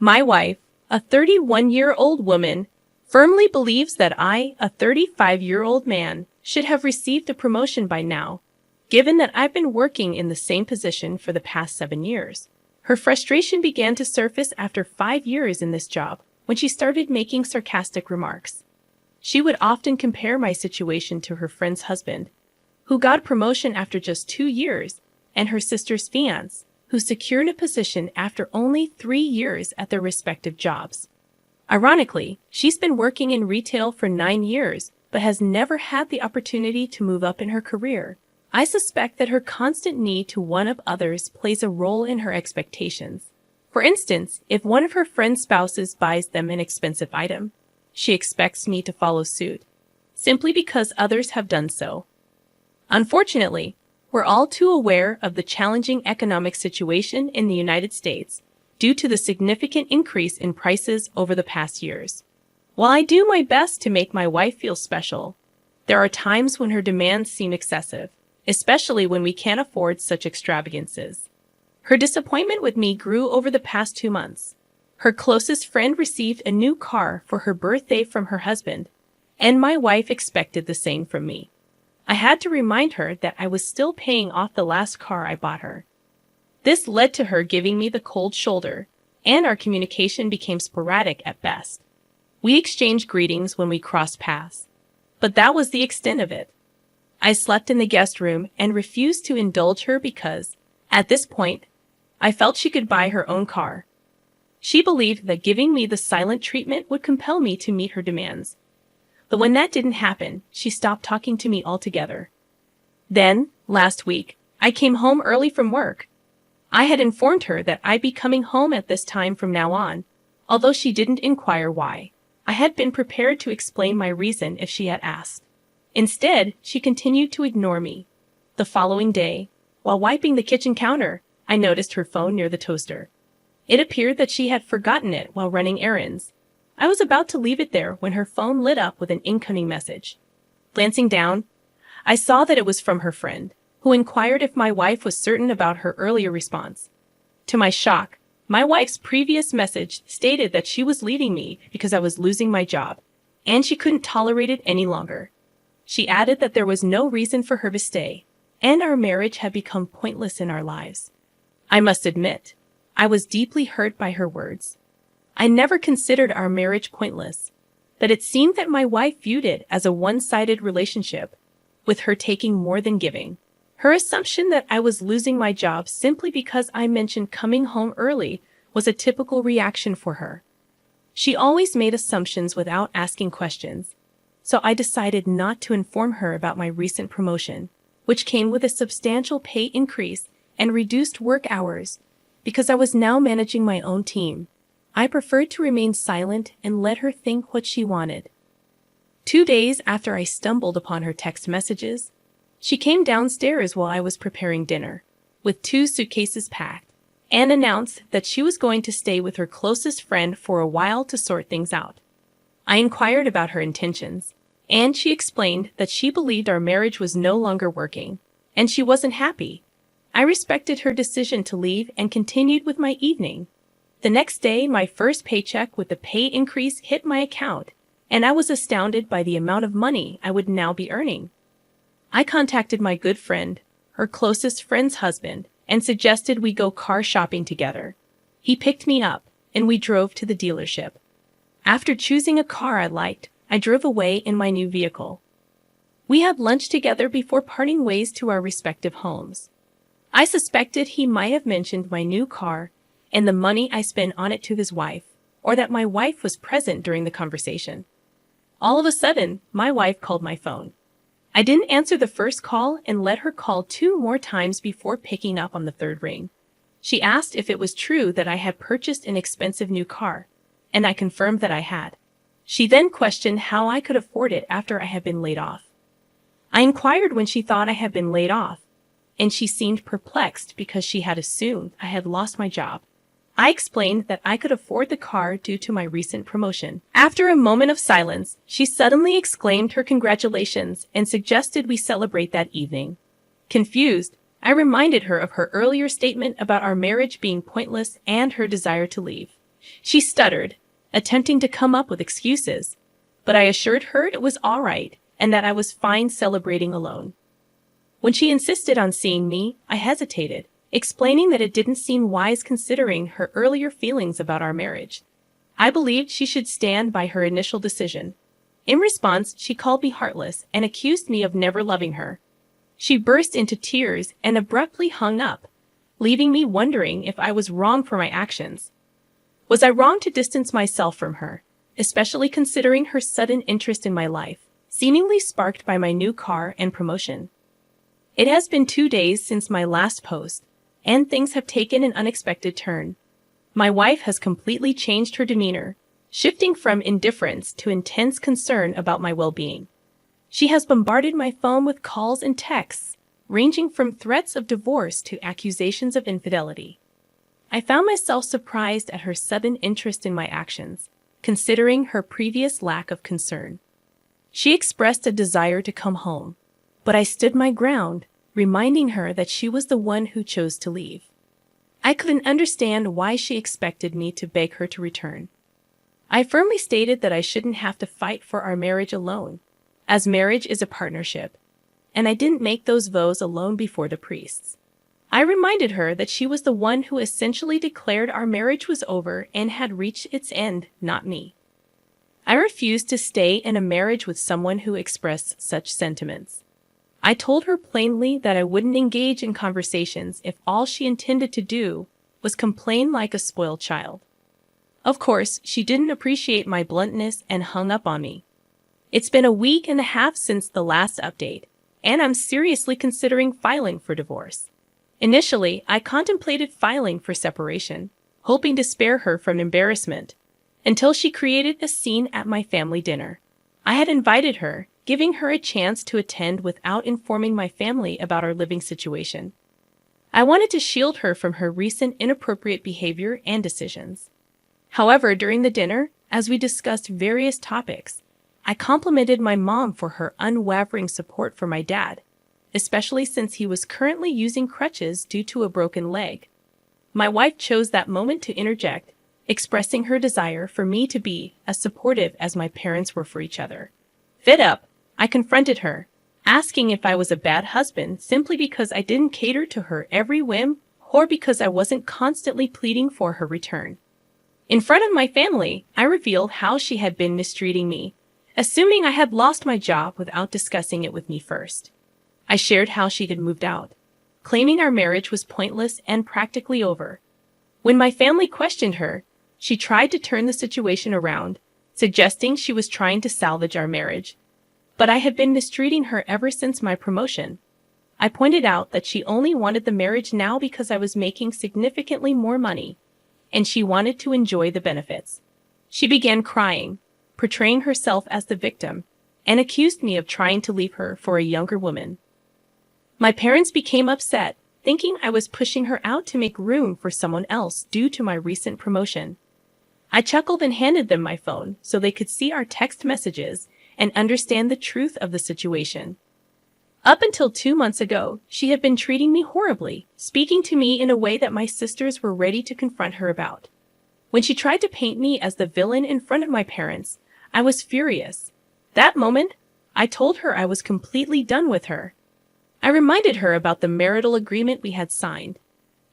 My wife, a 31-year-old woman, firmly believes that I, a 35-year-old man, should have received a promotion by now, given that I've been working in the same position for the past 7 years. Her frustration began to surface after 5 years in this job, when she started making sarcastic remarks. She would often compare my situation to her friend's husband, who got a promotion after just 2 years, and her sister's fiancé, who secured a position after only 3 years at their respective jobs. Ironically, she's been working in retail for 9 years, but has never had the opportunity to move up in her career. I suspect that her constant need to one-up others plays a role in her expectations. For instance, if one of her friend's spouses buys them an expensive item, she expects me to follow suit, simply because others have done so. Unfortunately, we're all too aware of the challenging economic situation in the United States due to the significant increase in prices over the past years. While I do my best to make my wife feel special, there are times when her demands seem excessive, especially when we can't afford such extravagances. Her disappointment with me grew over the past 2 months. Her closest friend received a new car for her birthday from her husband, and my wife expected the same from me. I had to remind her that I was still paying off the last car I bought her. This led to her giving me the cold shoulder, and our communication became sporadic at best. We exchanged greetings when we crossed paths, but that was the extent of it. I slept in the guest room and refused to indulge her because, at this point, I felt she could buy her own car. She believed that giving me the silent treatment would compel me to meet her demands. But when that didn't happen, she stopped talking to me altogether. Then, last week, I came home early from work. I had informed her that I'd be coming home at this time from now on, although she didn't inquire why. I had been prepared to explain my reason if she had asked. Instead, she continued to ignore me. The following day, while wiping the kitchen counter, I noticed her phone near the toaster. It appeared that she had forgotten it while running errands. I was about to leave it there when her phone lit up with an incoming message. Glancing down, I saw that it was from her friend, who inquired if my wife was certain about her earlier response. To my shock, my wife's previous message stated that she was leaving me because I was losing my job, and she couldn't tolerate it any longer. She added that there was no reason for her to stay, and our marriage had become pointless in our lives. I must admit, I was deeply hurt by her words. I never considered our marriage pointless, but it seemed that my wife viewed it as a one-sided relationship, with her taking more than giving. Her assumption that I was losing my job simply because I mentioned coming home early was a typical reaction for her. She always made assumptions without asking questions, so I decided not to inform her about my recent promotion, which came with a substantial pay increase and reduced work hours, because I was now managing my own team. I preferred to remain silent and let her think what she wanted. 2 days after I stumbled upon her text messages, she came downstairs while I was preparing dinner, with 2 suitcases packed, and announced that she was going to stay with her closest friend for a while to sort things out. I inquired about her intentions, and she explained that she believed our marriage was no longer working, and she wasn't happy. I respected her decision to leave and continued with my evening. The next day, my first paycheck with the pay increase hit my account, and I was astounded by the amount of money I would now be earning. I contacted my good friend, her closest friend's husband, and suggested we go car shopping together. He picked me up, and we drove to the dealership. After choosing a car I liked, I drove away in my new vehicle. We had lunch together before parting ways to our respective homes. I suspected he might have mentioned my new car and the money I spent on it to his wife, or that my wife was present during the conversation. All of a sudden, my wife called my phone. I didn't answer the first call and let her call 2 more times before picking up on the 3rd ring. She asked if it was true that I had purchased an expensive new car, and I confirmed that I had. She then questioned how I could afford it after I had been laid off. I inquired when she thought I had been laid off, and she seemed perplexed because she had assumed I had lost my job. I explained that I could afford the car due to my recent promotion. After a moment of silence, she suddenly exclaimed her congratulations and suggested we celebrate that evening. Confused, I reminded her of her earlier statement about our marriage being pointless and her desire to leave. She stuttered, attempting to come up with excuses, but I assured her it was all right and that I was fine celebrating alone. When she insisted on seeing me, I hesitated, explaining that it didn't seem wise considering her earlier feelings about our marriage. I believed she should stand by her initial decision. In response, she called me heartless and accused me of never loving her. She burst into tears and abruptly hung up, leaving me wondering if I was wrong for my actions. Was I wrong to distance myself from her, especially considering her sudden interest in my life, seemingly sparked by my new car and promotion? It has been 2 days since my last post, and things have taken an unexpected turn. My wife has completely changed her demeanor, shifting from indifference to intense concern about my well-being. She has bombarded my phone with calls and texts, ranging from threats of divorce to accusations of infidelity. I found myself surprised at her sudden interest in my actions, considering her previous lack of concern. She expressed a desire to come home, but I stood my ground, reminding her that she was the one who chose to leave. I couldn't understand why she expected me to beg her to return. I firmly stated that I shouldn't have to fight for our marriage alone, as marriage is a partnership, and I didn't make those vows alone before the priests. I reminded her that she was the one who essentially declared our marriage was over and had reached its end, not me. I refused to stay in a marriage with someone who expressed such sentiments. I told her plainly that I wouldn't engage in conversations if all she intended to do was complain like a spoiled child. Of course, she didn't appreciate my bluntness and hung up on me. It's been a week and a half since the last update, and I'm seriously considering filing for divorce. Initially, I contemplated filing for separation, hoping to spare her from embarrassment, until she created a scene at my family dinner. I had invited her, giving her a chance to attend without informing my family about our living situation. I wanted to shield her from her recent inappropriate behavior and decisions. However, during the dinner, as we discussed various topics, I complimented my mom for her unwavering support for my dad, especially since he was currently using crutches due to a broken leg. My wife chose that moment to interject, expressing her desire for me to be as supportive as my parents were for each other. Fed up, I confronted her, asking if I was a bad husband simply because I didn't cater to her every whim or because I wasn't constantly pleading for her return. In front of my family, I revealed how she had been mistreating me, assuming I had lost my job without discussing it with me first. I shared how she had moved out, claiming our marriage was pointless and practically over. When my family questioned her, she tried to turn the situation around, suggesting she was trying to salvage our marriage. But I had been mistreating her ever since my promotion. I pointed out that she only wanted the marriage now because I was making significantly more money, and she wanted to enjoy the benefits. She began crying, portraying herself as the victim, and accused me of trying to leave her for a younger woman. My parents became upset, thinking I was pushing her out to make room for someone else due to my recent promotion. I chuckled and handed them my phone so they could see our text messages and understand the truth of the situation. Up until 2 months ago, she had been treating me horribly, speaking to me in a way that my sisters were ready to confront her about. When she tried to paint me as the villain in front of my parents, I was furious. That moment, I told her I was completely done with her. I reminded her about the marital agreement we had signed.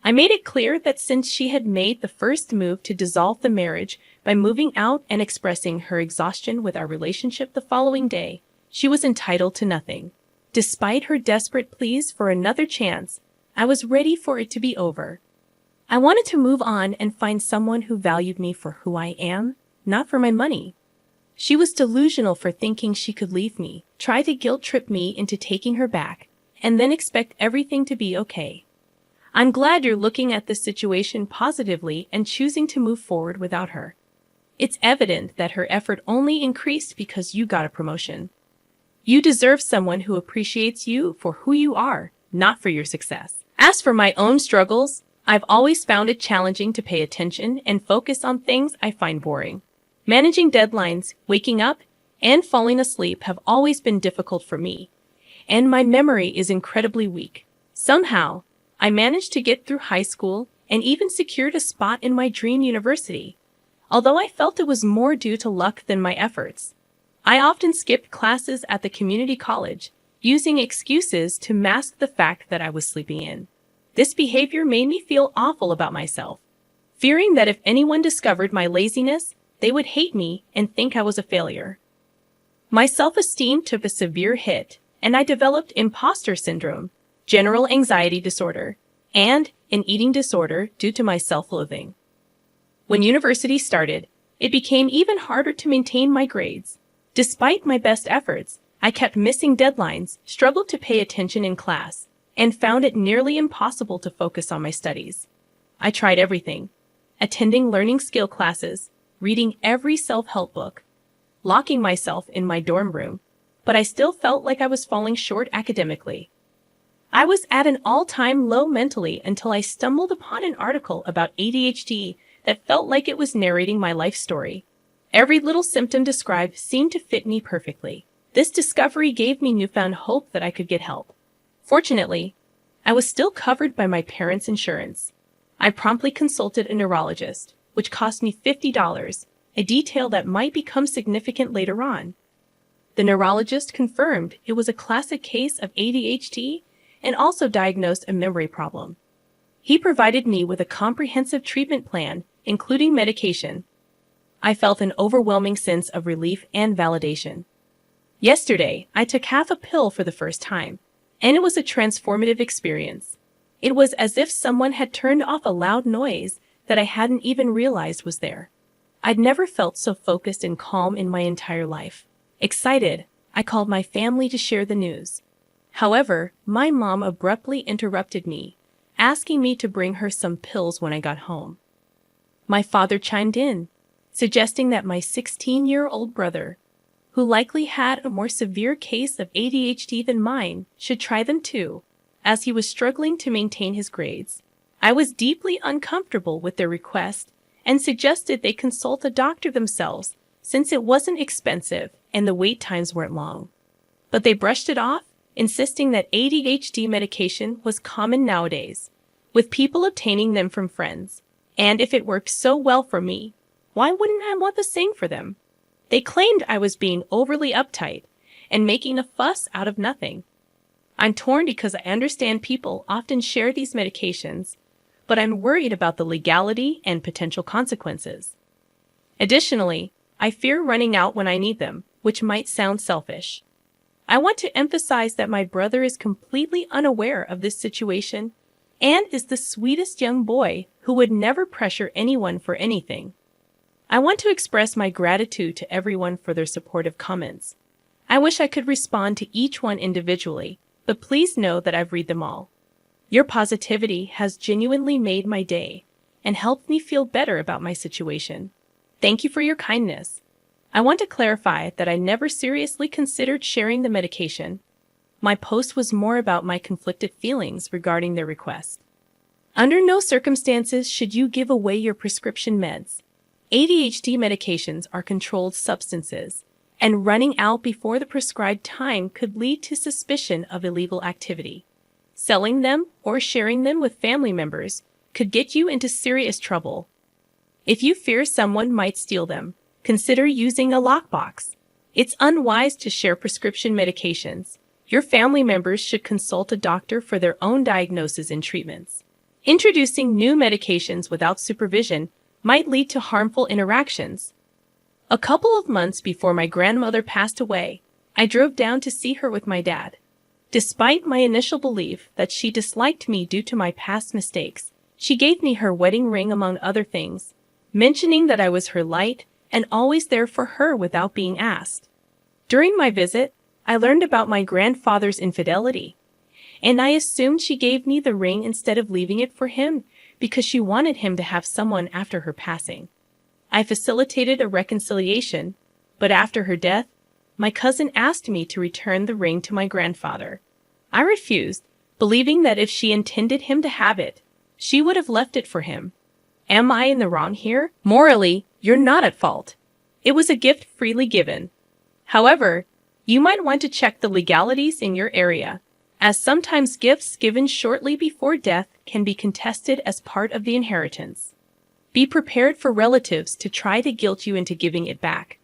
I made it clear that since she had made the first move to dissolve the marriage by moving out and expressing her exhaustion with our relationship the following day, she was entitled to nothing. Despite her desperate pleas for another chance, I was ready for it to be over. I wanted to move on and find someone who valued me for who I am, not for my money. She was delusional for thinking she could leave me, try to guilt-trip me into taking her back, and then expect everything to be okay. I'm glad you're looking at this situation positively and choosing to move forward without her. It's evident that her effort only increased because you got a promotion. You deserve someone who appreciates you for who you are, not for your success. As for my own struggles, I've always found it challenging to pay attention and focus on things I find boring. Managing deadlines, waking up, and falling asleep have always been difficult for me, and my memory is incredibly weak. Somehow, I managed to get through high school and even secured a spot in my dream university. although I felt it was more due to luck than my efforts. I often skipped classes at the community college, using excuses to mask the fact that I was sleeping in. This behavior made me feel awful about myself, fearing that if anyone discovered my laziness, they would hate me and think I was a failure. My self-esteem took a severe hit, and I developed imposter syndrome, general anxiety disorder, and an eating disorder due to my self-loathing. When university started, it became even harder to maintain my grades. Despite my best efforts, I kept missing deadlines, struggled to pay attention in class, and found it nearly impossible to focus on my studies. I tried everything: attending learning skill classes, reading every self-help book, locking myself in my dorm room, but I still felt like I was falling short academically. I was at an all-time low mentally until I stumbled upon an article about ADHD that felt like it was narrating my life story. Every little symptom described seemed to fit me perfectly. This discovery gave me newfound hope that I could get help. Fortunately, I was still covered by my parents' insurance. I promptly consulted a neurologist, which cost me $50, a detail that might become significant later on. The neurologist confirmed it was a classic case of ADHD and also diagnosed a memory problem. He provided me with a comprehensive treatment plan, including medication. I felt an overwhelming sense of relief and validation. Yesterday, I took half a pill for the first time, and it was a transformative experience. It was as if someone had turned off a loud noise that I hadn't even realized was there. I'd never felt so focused and calm in my entire life. Excited, I called my family to share the news. However, my mom abruptly interrupted me, asking me to bring her some pills when I got home. My father chimed in, suggesting that my 16-year-old brother, who likely had a more severe case of ADHD than mine, should try them too, as he was struggling to maintain his grades. I was deeply uncomfortable with their request and suggested they consult a doctor themselves since it wasn't expensive and the wait times weren't long. But they brushed it off, insisting that ADHD medication was common nowadays, with people obtaining them from friends. And if it worked so well for me, why wouldn't I want the same for them? They claimed I was being overly uptight and making a fuss out of nothing. I'm torn because I understand people often share these medications, but I'm worried about the legality and potential consequences. Additionally, I fear running out when I need them, which might sound selfish. I want to emphasize that my brother is completely unaware of this situation and is the sweetest young boy who would never pressure anyone for anything. I want to express my gratitude to everyone for their supportive comments. I wish I could respond to each one individually, but please know that I've read them all. Your positivity has genuinely made my day and helped me feel better about my situation. Thank you for your kindness. I want to clarify that I never seriously considered sharing the medication. My post was more about my conflicted feelings regarding their request. Under no circumstances should you give away your prescription meds. ADHD medications are controlled substances, and running out before the prescribed time could lead to suspicion of illegal activity. Selling them or sharing them with family members could get you into serious trouble. If you fear someone might steal them, consider using a lockbox. It's unwise to share prescription medications. Your family members should consult a doctor for their own diagnosis and treatments. Introducing new medications without supervision might lead to harmful interactions. A couple of months before my grandmother passed away, I drove down to see her with my dad. Despite my initial belief that she disliked me due to my past mistakes, she gave me her wedding ring among other things, mentioning that I was her light and always there for her without being asked. During my visit, I learned about my grandfather's infidelity, and I assumed she gave me the ring instead of leaving it for him because she wanted him to have someone after her passing. I facilitated a reconciliation, but after her death, my cousin asked me to return the ring to my grandfather. I refused, believing that if she intended him to have it, she would have left it for him. Am I in the wrong here? Morally, you're not at fault. It was a gift freely given. However, you might want to check the legalities in your area, as sometimes gifts given shortly before death can be contested as part of the inheritance. Be prepared for relatives to try to guilt you into giving it back.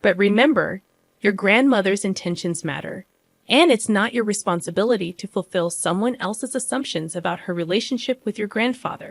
But remember, your grandmother's intentions matter, and it's not your responsibility to fulfill someone else's assumptions about her relationship with your grandfather.